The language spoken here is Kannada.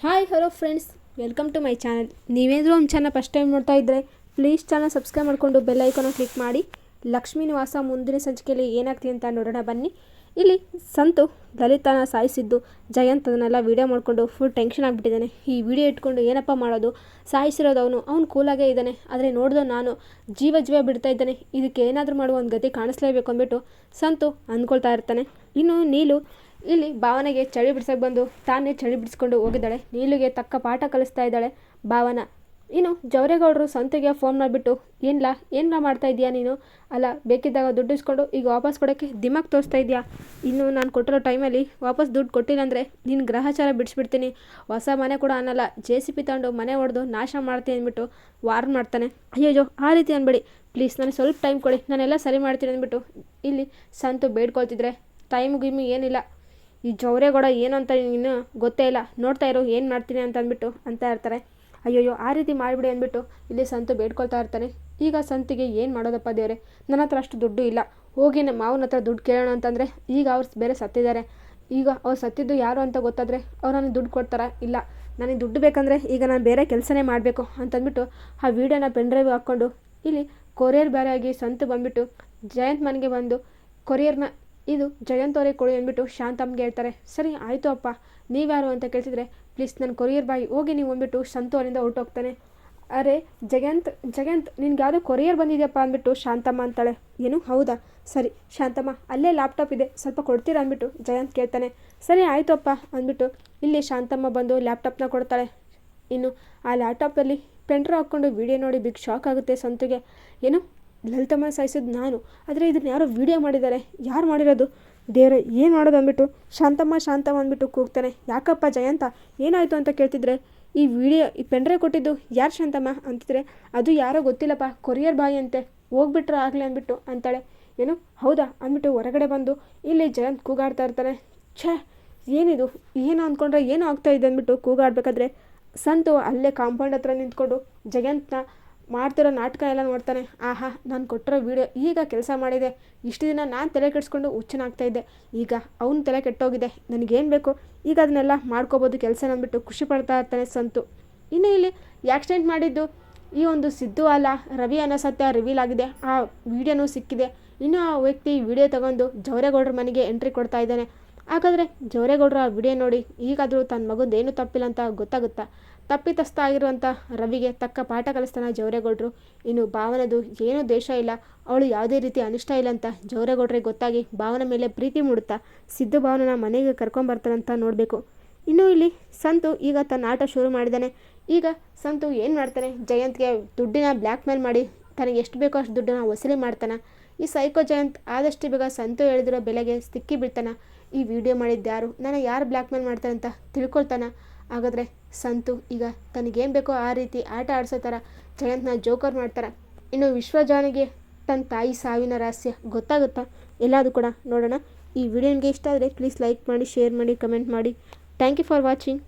Hi hello friends, welcome to my channel. ನೀವೇನಾದರೂ ನಮ್ಮ ಚಾನಲ್ ಫಸ್ಟ್ ಟೈಮ್ ನೋಡ್ತಾ ಇದ್ದರೆ ಪ್ಲೀಸ್ ಚಾನಲ್ ಸಬ್ಸ್ಕ್ರೈಬ್ ಮಾಡಿಕೊಂಡು ಬೆಲ್ ಐಕಾನ ಕ್ಲಿಕ್ ಮಾಡಿ. ಲಕ್ಷ್ಮೀ ನಿವಾಸ ಮುಂದಿನ ಸಂಚಿಕೆಯಲ್ಲಿ ಏನಾಗ್ತಿದೆ ಅಂತ ನೋಡೋಣ ಬನ್ನಿ. ಇಲ್ಲಿ ಸಂತು ಲಲಿತಾನ ಸಾಯಿಸಿದ್ದು ಜಯಂತ್ ಅದನ್ನೆಲ್ಲ ವೀಡಿಯೋ ಮಾಡಿಕೊಂಡು ಫುಲ್ ಟೆನ್ಷನ್ ಆಗಿಬಿಟ್ಟಿದ್ದಾನೆ. ಈ ವಿಡಿಯೋ ಇಟ್ಕೊಂಡು ಏನಪ್ಪ ಮಾಡೋದು, ಸಾಯಿಸಿರೋದು ಅವನು ಕೂಲಾಗೇ ಇದ್ದಾನೆ, ಆದರೆ ನೋಡಿದೋ ನಾನು ಜೀವ ಬಿಡ್ತಾ ಇದ್ದಾನೆ, ಇದಕ್ಕೆ ಏನಾದರೂ ಮಾಡುವ ಒಂದು ಗತಿ ಕಾಣಿಸ್ಲೇಬೇಕು ಅಂದ್ಬಿಟ್ಟು ಸಂತು ಅಂದ್ಕೊಳ್ತಾ ಇರ್ತಾನೆ. ಇನ್ನು ನೀಲು ಇಲ್ಲಿ ಭಾವನೆಗೆ ಚಳಿ ಬಿಡ್ಸಕ್ಕೆ ಬಂದು ತಾನೇ ಚಳಿ ಬಿಡಿಸ್ಕೊಂಡು ಹೋಗಿದ್ದಾಳೆ. ನೀಲುಗೆ ತಕ್ಕ ಪಾಠ ಕಲಿಸ್ತಾ ಇದ್ದಾಳೆ ಭಾವನ. ಇನ್ನು ಜವರೇಗೌಡರು ಸಂತಿಗೆ ಫೋನ್ ಮಾಡಿಬಿಟ್ಟು ಏನ್ಲ ಮಾಡ್ತಾ ಇದೆಯಾ ನೀನು, ಅಲ್ಲ ಬೇಕಿದ್ದಾಗ ದುಡ್ಡು ಇಸ್ಕೊಂಡು ಈಗ ವಾಪಸ್ ಕೊಡೋಕ್ಕೆ ದಿಮಾಗ್ ತೋರಿಸ್ತಾ ಇದೆಯಾ, ಇನ್ನು ನಾನು ಕೊಟ್ಟಿರೋ ಟೈಮಲ್ಲಿ ವಾಪಸ್ ದುಡ್ಡು ಕೊಟ್ಟಿಲ್ಲ ಅಂದರೆ ನಿನ್ನ ಗ್ರಹಚಾರ ಬಿಡಿಸ್ಬಿಡ್ತೀನಿ, ಹೊಸ ಮನೆ ಕೂಡ ಅನ್ನಲ್ಲ, JCB ತಗೊಂಡು ಮನೆ ಹೊಡೆದು ನಾಶ ಮಾಡ್ತೀನಿ ಅಂದ್ಬಿಟ್ಟು ವಾರ್ನ್ ಮಾಡ್ತಾನೆ. ಅಯ್ಯೋ ಆ ರೀತಿ ಅನ್ಬೇಡಿ ಪ್ಲೀಸ್, ನನಗೆ ಸ್ವಲ್ಪ ಟೈಮ್ ಕೊಡಿ, ನಾನೆಲ್ಲ ಸರಿ ಮಾಡ್ತೀನಿ ಅಂದ್ಬಿಟ್ಟು ಇಲ್ಲಿ ಸಂತು ಬೇಡ್ಕೊಳ್ತಿದ್ರೆ ಟೈಮ್ ಏನಿಲ್ಲ, ಈ ಜವರೇಗೌಡ ಏನು ಅಂತ ಇನ್ನೂ ಗೊತ್ತೇ ಇಲ್ಲ, ನೋಡ್ತಾ ಇರೋ ಏನು ಮಾಡ್ತೀನಿ ಅಂತ ಅಂದ್ಬಿಟ್ಟು ಅಂತ ಇರ್ತಾರೆ. ಅಯ್ಯೋಯ್ಯೋ ಆ ರೀತಿ ಮಾಡಿಬಿಡಿ ಅಂದ್ಬಿಟ್ಟು ಇಲ್ಲಿ ಸಂತು ಬೇಡ್ಕೊಳ್ತಾ ಇರ್ತಾನೆ. ಈಗ ಸಂತಿಗೆ ಏನು ಮಾಡೋದಪ್ಪ ದೇವ್ರೆ, ನನ್ನ ಹತ್ರ ಅಷ್ಟು ದುಡ್ಡು ಇಲ್ಲ, ಹೋಗಿ ನಮ್ಮ ಮಾವನ ಹತ್ರ ದುಡ್ಡು ಕೇಳೋಣ ಅಂತಂದರೆ ಈಗ ಅವ್ರು ಬೇರೆ ಸತ್ತಿದ್ದಾರೆ, ಈಗ ಅವ್ರು ಸತ್ತಿದ್ದು ಯಾರು ಅಂತ ಗೊತ್ತಾದರೆ ಅವ್ರು ನನಗೆ ದುಡ್ಡು ಕೊಡ್ತಾರಾ, ಇಲ್ಲ ನನಗೆ ದುಡ್ಡು ಬೇಕಂದರೆ ಈಗ ನಾನು ಬೇರೆ ಕೆಲಸನೇ ಮಾಡಬೇಕು ಅಂತಂದ್ಬಿಟ್ಟು ಆ ವಿಡಿಯೋನ ಪೆನ್ಡ್ರೈವ್ ಹಾಕ್ಕೊಂಡು ಇಲ್ಲಿ ಕೊರಿಯರ್ ಬೇರೆ ಆಗಿ ಸಂತು ಬಂದುಬಿಟ್ಟು ಜಯಂತ್ ಮನೆಗೆ ಬಂದು ಕೊರಿಯರ್ನ ಇದು ಜಯಂತ್ ಅವರೇ ಕೊಡಿ ಅಂದ್ಬಿಟ್ಟು ಶಾಂತಮ್ಗೆ ಹೇಳ್ತಾರೆ. ಸರಿ ಆಯಿತು ಅಪ್ಪ, ನೀವ್ಯಾರು ಅಂತ ಕೇಳ್ತಿದ್ರೆ ಪ್ಲೀಸ್ ನನ್ನ ಕೊರಿಯರ್ ಬಾಯ್ ಹೋಗಿ ನೀವು ಅಂದ್ಬಿಟ್ಟು ಸಂತು ಅವರಿಂದ ಹೊರಟೋಗ್ತಾನೆ. ಅರೆ ಜಯಂತ್ ನಿನ್ಗೆ ಯಾವುದೋ ಕೊರಿಯರ್ ಬಂದಿದೆಯಪ್ಪ ಅಂದ್ಬಿಟ್ಟು ಶಾಂತಮ್ಮ ಅಂತಾಳೆ. ಏನು ಹೌದಾ, ಸರಿ ಶಾಂತಮ್ಮ ಅಲ್ಲೇ ಲ್ಯಾಪ್ಟಾಪ್ ಇದೆ ಸ್ವಲ್ಪ ಕೊಡ್ತೀರಾ ಅಂದ್ಬಿಟ್ಟು ಜಯಂತ್ ಕೇಳ್ತಾನೆ. ಸರಿ ಆಯಿತು ಅಪ್ಪ ಅಂದ್ಬಿಟ್ಟು ಇಲ್ಲಿ ಶಾಂತಮ್ಮ ಬಂದು ಲ್ಯಾಪ್ಟಾಪ್ನ ಕೊಡ್ತಾಳೆ. ಇನ್ನು ಆ ಲ್ಯಾಪ್ಟಾಪಲ್ಲಿ ಪೆನ್ಡ್ರೈವ್ ಹಾಕ್ಕೊಂಡು ವಿಡಿಯೋ ನೋಡಿ ಬಿಗ್ ಶಾಕ್ ಆಗುತ್ತೆ ಸಂತುಗೆ. ಏನು ಲಲಿತಮ್ಮ ಸಾಯಿಸಿದ್ದು ನಾನು, ಆದರೆ ಇದನ್ನು ಯಾರೋ ವಿಡಿಯೋ ಮಾಡಿದ್ದಾರೆ, ಯಾರು ಮಾಡಿರೋದು ದೇವ್ರೆ ಏನು ಮಾಡೋದು ಅಂದ್ಬಿಟ್ಟು ಶಾಂತಮ್ಮ ಅಂದ್ಬಿಟ್ಟು ಕೂಗ್ತಾನೆ. ಯಾಕಪ್ಪ ಜಯಂತ ಏನಾಯಿತು ಅಂತ ಕೇಳ್ತಿದ್ರೆ ಈ ಪೆನ್ಡ್ರೈವ್ ಕೊಟ್ಟಿದ್ದು ಯಾರು ಶಾಂತಮ್ಮ ಅಂತಿದ್ರೆ ಅದು ಯಾರೋ ಗೊತ್ತಿಲ್ಲಪ್ಪ, ಕೊರಿಯರ್ ಬಾಯ್ ಅಂತೆ, ಹೋಗ್ಬಿಟ್ರೆ ಆಗಲಿ ಅಂದ್ಬಿಟ್ಟು ಅಂತಾಳೆ. ಏನು ಹೌದಾ ಅಂದ್ಬಿಟ್ಟು ಹೊರಗಡೆ ಬಂದು ಇಲ್ಲಿ ಜಯಂತ್ ಕೂಗಾಡ್ತಾ ಇರ್ತಾನೆ. ಛೇ ಏನಿದು, ಏನು ಅಂದ್ಕೊಂಡ್ರೆ ಏನೋ ಆಗ್ತಾಯಿದೆ ಅಂದ್ಬಿಟ್ಟು ಕೂಗಾಡ್ಬೇಕಾದ್ರೆ ಸಂತು ಅಲ್ಲೇ ಕಾಂಪೌಂಡ್ ಹತ್ರ ನಿಂತ್ಕೊಂಡು ಜಯಂತ್ನ ಮಾಡ್ತಿರೋ ನಾಟಕ ಎಲ್ಲ ನೋಡ್ತಾನೆ. ಆಹಾ ನಾನು ಕೊಟ್ಟಿರೋ ವಿಡಿಯೋ ಈಗ ಕೆಲಸ ಮಾಡಿದೆ, ಇಷ್ಟು ದಿನ ನಾನು ತಲೆ ಕೆಡಿಸ್ಕೊಂಡು ಹುಚ್ಚನಾಗ್ತಾಯಿದ್ದೆ, ಈಗ ಅವ್ನ ತಲೆ ಕೆಟ್ಟೋಗಿದೆ, ನನಗೇನು ಬೇಕು ಈಗ ಅದನ್ನೆಲ್ಲ ಮಾಡ್ಕೋಬೋದು ಕೆಲಸ ಅಂದ್ಬಿಟ್ಟು ಖುಷಿ ಪಡ್ತಾ ಇರ್ತಾನೆ ಸಂತು. ಇನ್ನು ಇಲ್ಲಿ ಆಕ್ಸಿಡೆಂಟ್ ಮಾಡಿದ್ದು ಈ ಒಂದು ಸಿದ್ದು ಅಲ್ಲ ರವಿ ಅನ್ನೋ ಸತ್ಯ ರಿವೀಲ್ ಆಗಿದೆ, ಆ ವಿಡಿಯೋನೂ ಸಿಕ್ಕಿದೆ. ಇನ್ನು ಆ ವ್ಯಕ್ತಿ ವಿಡಿಯೋ ತಗೊಂಡು ಜವರೇಗೌಡರ ಮನೆಗೆ ಎಂಟ್ರಿ ಕೊಡ್ತಾ ಇದ್ದಾನೆ. ಹಾಗಾದರೆ ಜವರೇಗೌಡರ ಆ ವಿಡಿಯೋ ನೋಡಿ ಈಗಾದರೂ ತನ್ನ ಮಗಂದೇನು ತಪ್ಪಿಲ್ಲ ಅಂತ ಗೊತ್ತಾಗುತ್ತಾ, ತಪ್ಪಿತಸ್ಥ ಆಗಿರುವಂಥ ರವಿಗೆ ತಕ್ಕ ಪಾಠ ಕಲಿಸ್ತಾನೆ ಜವರೇಗೌಡರು. ಇನ್ನು ಭಾವನದು ಏನೂ ದೇಶ ಇಲ್ಲ, ಅವಳು ಯಾವುದೇ ರೀತಿ ಅನಿಷ್ಟ ಇಲ್ಲ ಅಂತ ಜವರೇಗೌಡರಿಗೆ ಗೊತ್ತಾಗಿ ಭಾವನ ಮೇಲೆ ಪ್ರೀತಿ ಮೂಡುತ್ತಾ ಸಿದ್ದು ಭಾವನನ ಮನೆಗೆ ಕರ್ಕೊಂಬರ್ತಾನಂತ ನೋಡಬೇಕು. ಇನ್ನು ಇಲ್ಲಿ ಸಂತು ಈಗ ತನ್ನ ಆಟ ಶುರು ಮಾಡಿದ್ದಾನೆ. ಈಗ ಸಂತು ಏನು ಮಾಡ್ತಾನೆ, ಜಯಂತ್ಗೆ ದುಡ್ಡಿನ ಬ್ಲ್ಯಾಕ್ ಮೇಲ್ ಮಾಡಿ ತನಗೆ ಎಷ್ಟು ಬೇಕೋ ಅಷ್ಟು ದುಡ್ಡನ್ನ ವಸೂಲಿ ಮಾಡ್ತಾನೆ. ಈ ಸೈಕೋ ಜಯಂತ್ ಆದಷ್ಟು ಬೇಗ ಸಂತು ಹೇಳಿದಿರೋ ಬೆಲೆಗೆ ಸಿಕ್ಕಿ ಬಿಡ್ತಾನೆ. ಈ ವಿಡಿಯೋ ಮಾಡಿದ್ಯಾರು, ನಾನು ಯಾರು ಬ್ಲ್ಯಾಕ್ ಮೇಲ್ ಮಾಡ್ತಾರೆ ಅಂತ ತಿಳ್ಕೊಳ್ತಾನೆ. ಹಾಗಾದರೆ ಸಂತು ಈಗ ತನಗೇನು ಬೇಕೋ ಆ ರೀತಿ ಆಟ ಆಡಿಸೋ ಥರ ಜಯಂತ್ನ ಜೋಕರ್ ಮಾಡ್ತಾರೆ. ಇನ್ನು ವಿಶ್ವಜಾನಿಗೆ ತನ್ನ ತಾಯಿ ಸಾವಿನ ರಹಸ್ಯ ಗೊತ್ತಾಗುತ್ತಾ, ಎಲ್ಲದೂ ಕೂಡ ನೋಡೋಣ. ಈ ವಿಡಿಯೋ ನಿಮಗೆ ಇಷ್ಟ ಆದರೆ ಪ್ಲೀಸ್ ಲೈಕ್ ಮಾಡಿ, ಶೇರ್ ಮಾಡಿ, ಕಮೆಂಟ್ ಮಾಡಿ. Thank you for watching.